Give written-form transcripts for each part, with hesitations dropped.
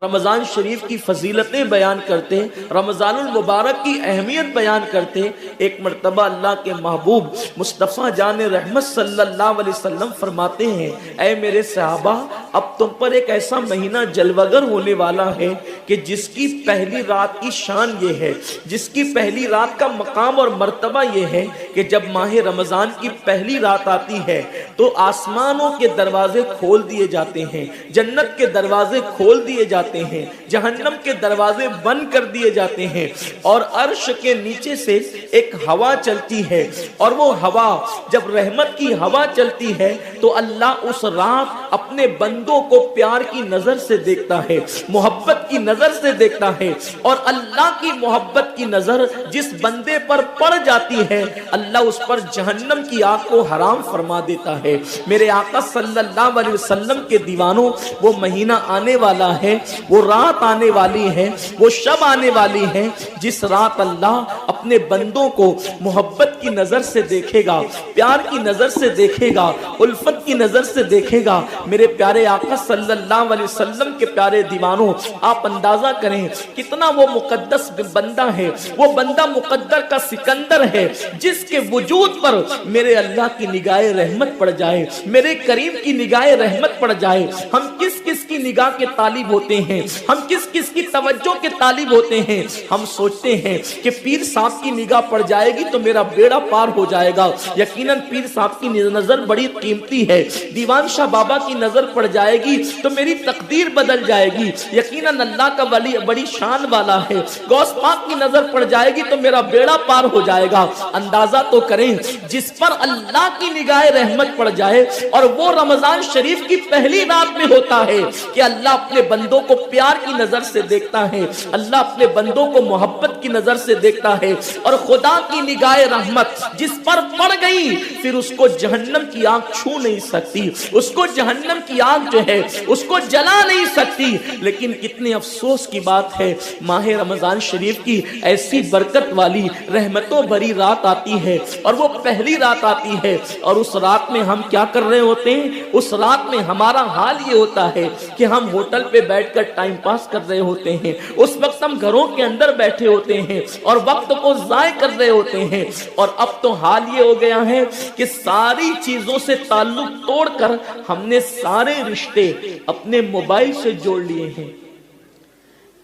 رمضان شریف کی فضیلتیں بیان کرتے، رمضان المبارک کی اہمیت بیان کرتے، ایک مرتبہ اللہ کے محبوب مصطفیٰ جان رحمت صلی اللہ علیہ وسلم فرماتے ہیں، اے میرے صحابہ، اب تم پر ایک ایسا مہینہ جلوگر ہونے والا ہے کہ جس کی پہلی رات کی شان یہ ہے، جس کی پہلی رات کا مقام اور مرتبہ یہ ہے کہ جب ماہ رمضان کی پہلی رات آتی ہے تو آسمانوں کے دروازے کھول دیے جاتے ہیں، جنت کے دروازے کھول دیے جاتے ہیں، جہنم کے دروازے بند کر دیے جاتے ہیں، اور عرش کے نیچے سے ایک ہوا چلتی ہے، اور وہ ہوا جب رحمت کی ہوا چلتی ہے تو اللہ اس رات اپنے بندوں کو پیار کی نظر سے دیکھتا ہے، محبت کی نظر سے دیکھتا ہے، اور اللہ کی محبت کی نظر جس بندے پر پڑ جاتی ہے اللہ اس پر جہنم کی آگ کو حرام فرما دیتا ہے۔ میرے آقا صلی اللہ علیہ وسلم کے دیوانوں، وہ مہینہ آنے والا ہے، وہ رات آنے والی ہے، وہ شب آنے والی ہے جس رات اللہ اپنے بندوں کو محبت کی نظر سے دیکھے گا، پیار کی نظر سے دیکھے گا، الفت کی نظر سے دیکھے گا۔ میرے پیارے آقا صلی اللہ علیہ وسلم کے پیارے دیوانوں، آپ اندازہ کریں کتنا وہ مقدس بندہ ہے، وہ بندہ مقدر کا سکندر ہے جس کے وجود پر میرے اللہ کی نگاہ رحمت پڑ جائے، میرے کریم کی نگاہ رحمت پڑ جائے۔ ہم کس کس کی نگاہ کے طالب ہوتے ہیں، ہم کس کس کی توجہ کے طالب ہوتے ہیں؟ ہم سوچتے ہیں کہ پیر صاحب کی نگاہ پڑ جائے گی تو میرا بیڑا پار ہو جائے گا۔ یقیناً پیر صاحب کی نظر بڑی قیمتی ہے، دیوان شاہ بابا کی نظر پڑ جائے گی تو میری تقدیر بدل جائے گی۔ یقیناً اللہ کا ولی بڑی شان والا ہے، غوث پاک کی نظر پڑ جائے گی تو میرا بیڑا پار ہو جائے گا۔ اندازہ تو کریں جس پر اللہ کی نگاہ رحمت پڑ جائے، اور وہ رمضان شریف کی پہلی رات میں ہوتا ہے کہ اللہ اپنے بندوں کو پیار کی نظر سے دیکھتا ہے، اللہ اپنے بندوں کو محبت کی نظر سے دیکھتا ہے، اور خدا کی نگاہ رحمت جس پر پڑ گئی پھر اس کو جہنم کی آگ چھو نہیں سکتی، اس کو جہنم کی آگ جو ہے اس کو جلا نہیں سکتی۔ لیکن کتنے افسوس کی بات ہے، ماہ رمضان شریف کی ایسی برکت والی رحمتوں بھری رات آتی ہے، اور وہ پہلی رات آتی ہے، اور اس رات میں ہم کیا کر رہے ہوتے ہیں؟ اس رات میں ہمارا حال یہ ہوتا ہے کہ ہم ہوٹل پہ بیٹھ کر ٹائم پاس کر رہے ہوتے ہیں، اس وقت ہم گھروں کے اندر بیٹھے ہوتے ہیں اور وقت کو ضائع کر رہے ہوتے ہیں۔ اور اب تو حال یہ ہو گیا ہے کہ ساری چیزوں سے تعلق توڑ کر ہم نے سارے رشتے اپنے موبائل سے جوڑ لیے ہیں۔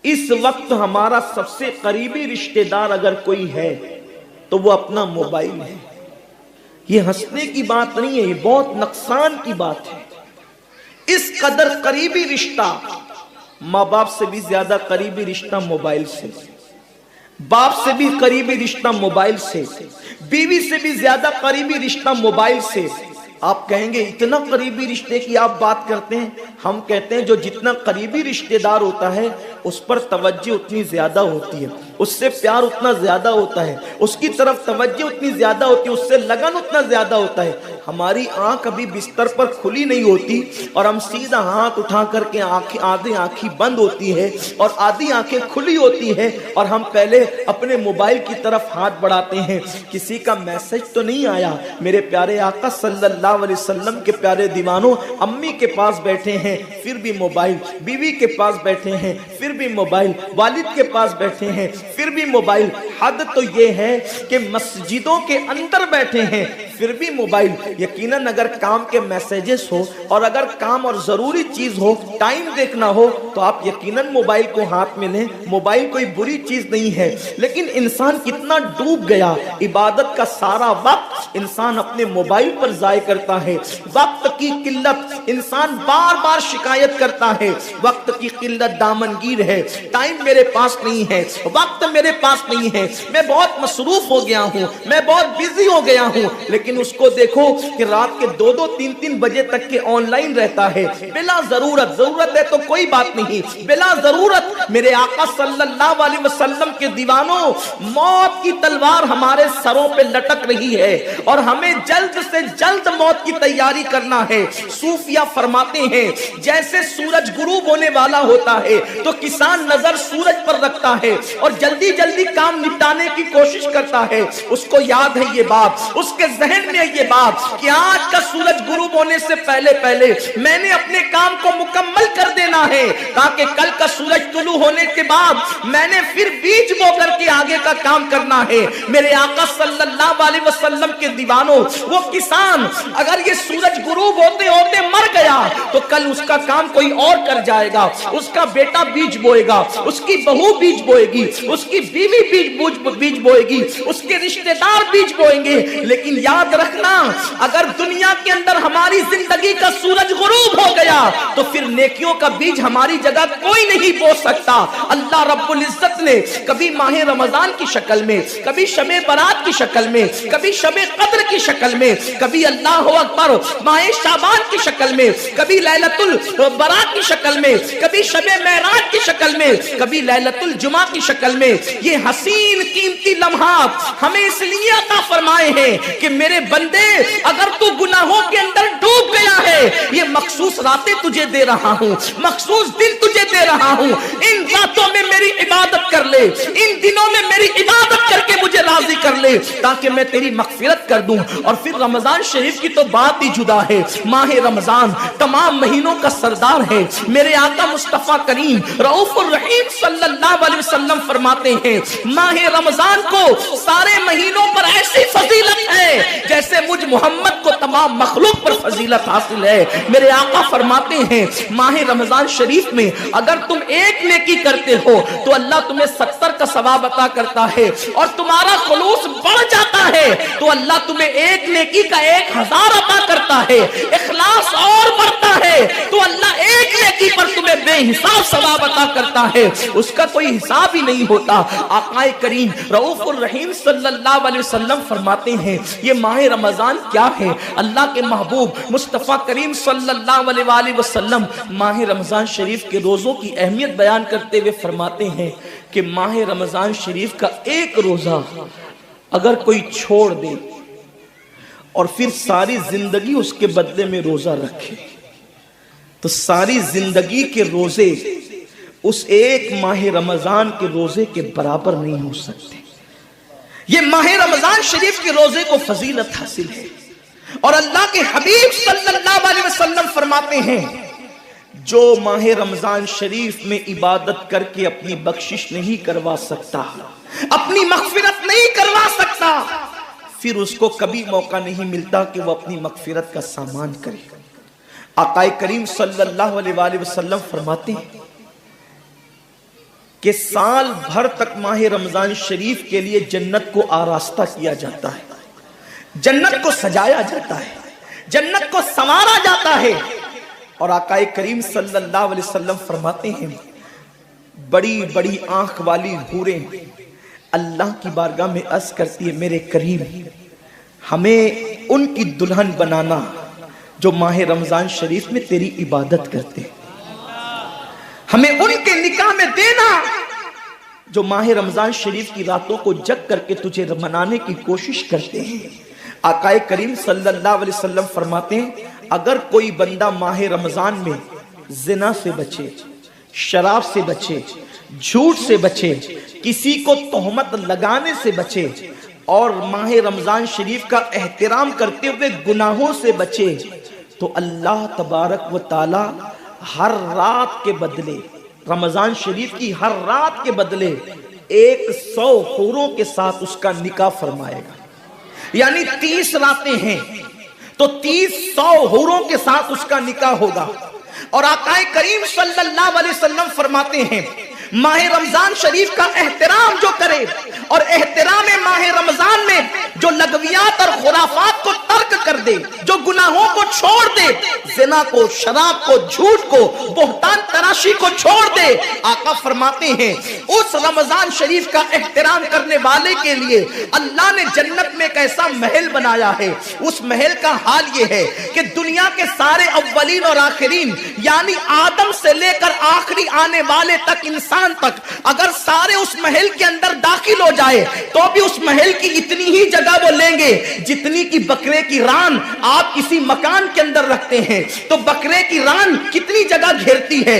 اس وقت ہمارا سب سے قریبی رشتہ دار اگر کوئی ہے تو وہ اپنا موبائل ہے۔ یہ ہنسنے کی بات نہیں ہے، یہ بہت نقصان کی بات ہے۔ اس قدر قریبی رشتہ، ماں باپ سے بھی زیادہ قریبی رشتہ موبائل سے، باپ سے بھی قریبی رشتہ موبائل سے، بیوی سے بھی زیادہ قریبی رشتہ موبائل سے۔ آپ کہیں گے اتنا قریبی رشتے کی آپ بات کرتے ہیں؟ ہم کہتے ہیں جو جتنا قریبی رشتہ دار ہوتا ہے اس پر توجہ اتنی زیادہ ہوتی ہے، اس سے پیار اتنا زیادہ ہوتا ہے، اس کی طرف توجہ اتنی زیادہ ہوتی ہے، اس سے لگن اتنا زیادہ ہوتا ہے۔ ہماری آنکھ ابھی بستر پر کھلی نہیں ہوتی اور ہم سیدھا ہاتھ اٹھا کر کے آدھی آنکھیں بند ہوتی ہے اور آدھی آنکھیں کھلی ہوتی ہے، اور ہم پہلے اپنے موبائل کی طرف ہاتھ بڑھاتے ہیں، کسی کا میسج تو نہیں آیا۔ میرے پیارے آقا صلی اللہ علیہ وسلم کے پیارے دیوانوں، امی کے پاس بیٹھے ہیں پھر بھی موبائل، بیوی کے پاس بیٹھے ہیں پھر بھی موبائل، والد کے پاس بیٹھے ہیں پھر بھی موبائل۔ حد تو یہ ہے کہ مسجدوں کے اندر بیٹھے ہیں پھر بھی موبائل۔ یقیناً اگر کام کے میسیجز ہو اور اگر کام اور ضروری چیز ہو، ٹائم دیکھنا ہو تو آپ یقیناً موبائل کو ہاتھ میں لیں، موبائل کوئی بری چیز نہیں ہے۔ لیکن انسان کتنا ڈوب گیا، عبادت کا سارا وقت انسان اپنے موبائل پر ضائع کرتا ہے۔ وقت کی قلت، انسان بار بار شکایت کرتا ہے، وقت کی قلت دامنگیر ہے، ٹائم میرے پاس نہیں ہے، وقت میرے پاس نہیں ہے، میں بہت مصروف ہو گیا ہوں، میں بہت بیزی ہو گیا ہوں۔ لیکن اس کو دیکھو کہ رات کے 2-2 3-3 بجے تک کے آن لائن رہتا ہے بلا ضرورت۔ ضرورت ہے تو کوئی بات نہیں، بلا ضرورت۔ میرے آقا صلی اللہ علیہ وسلم کے دیوانوں، موت کی تلوار ہمارے سروں پہ لٹک رہی ہے اور ہمیں جلد سے جلد موت کی تیاری کرنا ہے۔ صوفیہ فرماتے ہیں جیسے سورج غروب ہونے والا ہوتا ہے تو کسان نظر سورج پر رکھتا ہے اور جلدی جلدی کام لٹانے کی کوشش کرتا ہے اس کو یاد ہے یہ بات، اس کے ذہن میں یہ بات کہ آج کا سورج غروب ہونے سے پہلے پہلے میں نے اپنے کام کو مکمل کر دینا ہے، تاکہ کل کا سورج طلوع ہونے کے بعد میں نے پھر بیج بو کر کے آگے کا کام کرنا ہے۔ میرے آقا صلی اللہ علیہ وسلم کے دیوانوں، وہ کسان اگر یہ سورج غروب ہوتے ہوتے مر گیا تو کل اس کا کام کوئی اور کر جائے گا، اس کا بیٹا بیج بوئے گا، اس کی بہو بیج بوئے گی، اس کی بیوی بیج بوئے گی، اس کے رشتہ دار بیج بوئیں گے۔ لیکن یاد رکھنا، اگر دنیا کے اندر ہماری زندگی کا سورج غروب ہو گیا تو پھر نیکیوں کا بیج ہماری جگہ کوئی نہیں بو سکتا۔ اللہ رب العزت نے کبھی ماہ رمضان کی شکل میں، کبھی شب برات کی شکل میں، کبھی شب قدر کی شکل میں، کبھی اللہ اکبر ماہ شعبان کی شکل میں، کبھی لیلۃ البراء کی شکل میں، کبھی شب معراج کی شکل میں، کبھی لیلۃ الجمعہ کی شکل میں یہ حسین قیمتی لمحات ہمیں اس لیے عطا فرمائے ہیں کہ میرے بندے اگر تو گناہوں کے اندر ڈوب گیا ہے، یہ مخصوص راتیں تجھے دے رہا ہوں، مخصوص دن تجھے دے رہا ہوں، ان راتوں میں میری عبادت کر لے، ان دنوں میں میری عبادت کر کے مجھے راضی کر لے تاکہ میں تیری مغفرت کر دوں۔ اور پھر رمضان شریف کی تو بات ہی جدا ہے۔ ماہ رمضان تمام مہینوں کا سردار ہے۔ میرے آقا مصطفیٰ کریم رؤوف الرحیم صلی اللہ علیہ وسلم فرماتے ہیں ماہ رمضان کو سارے مہینوں پر ایسی فضیلت ہے جیسے مجھ محمد کو تمام مخلوق پر فضیلت حاصل ہے۔ میرے آقا فرماتے ہیں ماہ رمضان شریف میں اگر تم ایک نیکی کرتے ہو تو اللہ تمہیں 70 کا ثواب عطا کرتا ہے، اور تمہارا خلوص بڑھ جاتا ہے تو اللہ تمہیں ایک نیکی کا 1000 عطا کرتا ہے، اخلاص اور بڑھتا ہے تو اللہ ایک نیکی پر تمہیں بے حساب ثواب عطا کرتا ہے، اس کا کوئی حساب ہی نہیں ہوتا۔ آقا کریم رؤوف الرحیم صلی اللہ علیہ وسلم فرماتے ہیں یہ ماہ رمضان کیا ہے؟ اللہ کے محبوب مصطفیٰ کریم صلی اللہ علیہ وآلہ وسلم ماہ رمضان شریف کے روزوں کی اہمیت بیان کرتے ہوئے فرماتے ہیں کہ ماہ رمضان شریف کا ایک روزہ اگر کوئی چھوڑ دے اور پھر ساری زندگی اس کے بدلے میں روزہ رکھے تو ساری زندگی کے روزے اس ایک ماہ رمضان کے روزے کے برابر نہیں ہو سکتے۔ یہ ماہ رمضان شریف کے روزے کو فضیلت حاصل ہے، اور اللہ کے حبیب صلی اللہ علیہ وسلم فرماتے ہیں جو ماہ رمضان شریف میں عبادت کر کے اپنی بخشش نہیں کروا سکتا، اپنی مغفرت نہیں کروا سکتا، پھر اس کو کبھی موقع نہیں ملتا کہ وہ اپنی مغفرت کا سامان کرے۔ آقا کریم صلی اللہ علیہ وآلہ وسلم فرماتے ہیں کہ سال بھر تک ماہ رمضان شریف کے لیے جنت کو آراستہ کیا جاتا ہے، جنت کو سجایا جاتا ہے، جنت کو سنوارا جاتا ہے، اور آقا کریم صلی اللہ علیہ وسلم فرماتے ہیں بڑی بڑی آنکھ والی حوریں اللہ کی بارگاہ میں عرض کرتی ہے میرے کریم ہمیں ان کی دلہن بنانا جو ماہ رمضان شریف میں تیری عبادت کرتے ہیں، ہمیں ان کے نکاح میں دینا جو ماہ رمضان شریف کی راتوں کو جگ کر کے تجھے منانے کی کوشش کرتے ہیں۔ آقا کریم صلی اللہ علیہ وسلم فرماتے ہیں اگر کوئی بندہ ماہ رمضان میں زنا سے بچے، شراب سے بچے، جھوٹ سے بچے، کسی کو تہمت لگانے سے بچے، اور ماہ رمضان شریف کا احترام کرتے ہوئے گناہوں سے بچے تو اللہ تبارک و تعالی ہر رات کے بدلے، رمضان شریف کی ہر رات کے بدلے 100 حوروں کے ساتھ اس کا نکاح فرمائے گا۔ یعنی 30 راتیں ہیں تو 100 حوروں کے ساتھ اس کا نکاح ہوگا۔ اور آقا کریم صلی اللہ علیہ وسلم فرماتے ہیں ماہ رمضان شریف کا احترام جو کرے اور احترام ماہ رمضان میں جو لغویات اور خرافات کو ترک کر دے، جو گناہوں کو چھوڑ دے، زنا کو، شراب کو، جھوٹ کو، بہتان تراشی کو چھوڑ دے، آقا فرماتے ہیں اس رمضان شریف کا احترام کرنے والے کے لیے اللہ نے جنت میں ایک ایسا محل بنایا ہے۔ اس محل کا حال یہ ہے کہ دنیا کے سارے اولین اور آخرین یعنی آدم سے لے کر آخری آنے والے تک انسان تک اگر سارے اس محل کے اندر داخل ہو جائے تو بھی اس محل کی اتنی ہی جگہ وہ لیں گے جتنی کی بکرے کی ران آپ کسی مکان کے اندر رکھتے ہیں، تو بکرے کی ران کتنی جگہ گھیرتی ہے؟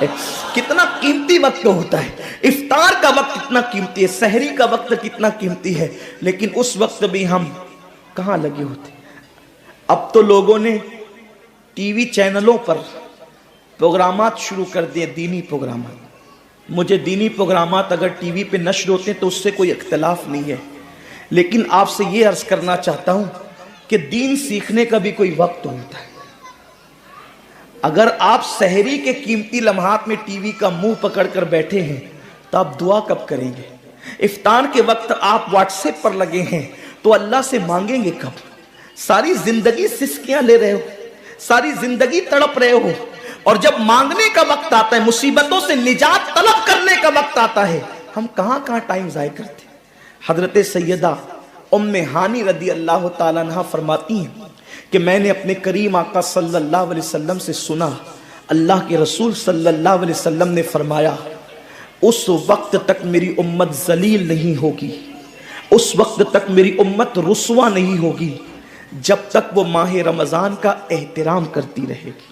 ہے۔ کتنا قیمتی وقت ہوتا ہے، افطار کا وقت کتنا قیمتی ہے، سحری کا وقت کتنا قیمتی ہے، لیکن اس وقت بھی ہم کہاں لگے ہوتے۔ اب تو لوگوں نے ٹی وی چینلوں پر پروگرامات شروع کر دیے، دینی پروگرامات۔ مجھے دینی پروگرامات اگر ٹی وی پہ نشر ہوتے ہیں تو اس سے کوئی اختلاف نہیں ہے، لیکن آپ سے یہ عرض کرنا چاہتا ہوں کہ دین سیکھنے کا بھی کوئی وقت ہوتا ہے۔ اگر آپ سحری کے قیمتی لمحات میں ٹی وی کا منہ پکڑ کر بیٹھے ہیں تو آپ دعا کب کریں گے؟ افطار کے وقت آپ واٹس ایپ پر لگے ہیں تو اللہ سے مانگیں گے کب؟ ساری زندگی سسکیاں لے رہے ہو، ساری زندگی تڑپ رہے ہو، اور جب مانگنے کا وقت آتا ہے، مصیبتوں سے نجات طلب کرنے کا وقت آتا ہے، ہم کہاں ٹائم ضائع کرتے ہیں۔ حضرت سیدہ ام ہانی رضی اللہ تعالیٰ عنہ فرماتی ہیں کہ میں نے اپنے کریم آقا صلی اللہ علیہ وسلم سے سنا، اللہ کے رسول صلی اللہ علیہ وسلم نے فرمایا اس وقت تک میری امت ذلیل نہیں ہوگی، اس وقت تک میری امت رسوا نہیں ہوگی جب تک وہ ماہ رمضان کا احترام کرتی رہے گی۔